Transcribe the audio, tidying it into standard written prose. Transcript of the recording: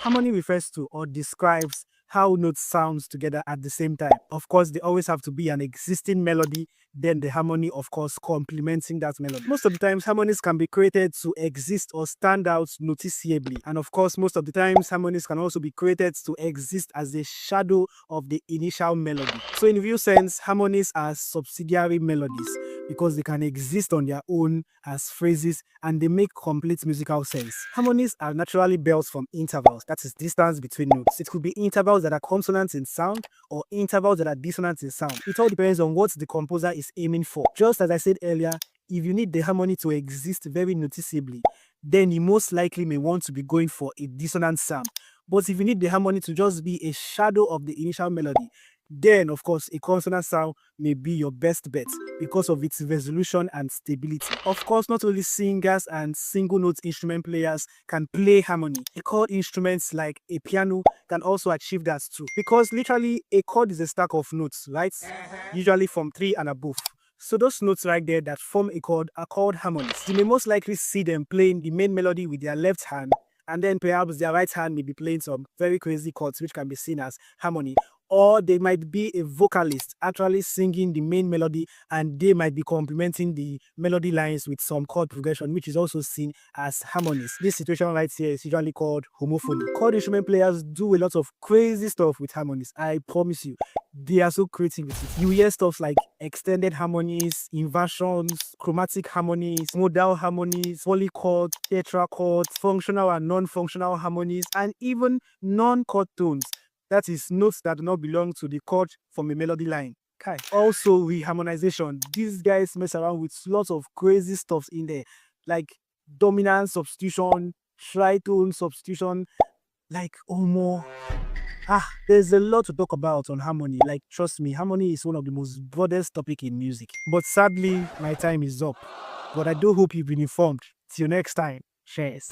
Harmony refers to or describes how notes sounds together at the same time. Of course, they always have to be an existing melody, then the harmony, of course, complementing that melody. Most of the times, harmonies can be created to exist or stand out noticeably. And of course, most of the times, harmonies can also be created to exist as a shadow of the initial melody. So in real sense, harmonies are subsidiary melodies because they can exist on their own as phrases and they make complete musical sense. Harmonies are naturally built from intervals, that is distance between notes. It could be intervals that are consonant in sound or intervals that are dissonant in sound. It all depends on what the composer is aiming for. Just as I said earlier, if you need the harmony to exist very noticeably, then you most likely may want to be going for a dissonant sound. But if you need the harmony to just be a shadow of the initial melody, then of course a consonant sound may be your best bet because of its resolution and stability. Of course, not only singers and single note instrument players can play harmony. A chord instruments like a piano can also achieve that too. Because literally a chord is a stack of notes, right? Usually from 3 and above. So those notes right there that form a chord are called harmonies. You may most likely see them playing the main melody with their left hand, and then perhaps their right hand may be playing some very crazy chords which can be seen as harmony. Or they might be a vocalist actually singing the main melody and they might be complementing the melody lines with some chord progression, which is also seen as harmonies. This situation right here is usually called homophony. Chord instrument players do a lot of crazy stuff with harmonies. I promise you, they are so creative with it. You hear stuff like extended harmonies, inversions, chromatic harmonies, modal harmonies, polychord, tetrachord, functional and non-functional harmonies, and even non-chord tones. That is notes that do not belong to the chord from a melody line. Okay. Also, reharmonization. These guys mess around with lots of crazy stuff in there, like dominant substitution, tritone substitution, like more. There's a lot to talk about on harmony. Like, trust me, harmony is one of the most broadest topic in music. But sadly, my time is up. But I do hope you've been informed. Till next time, cheers.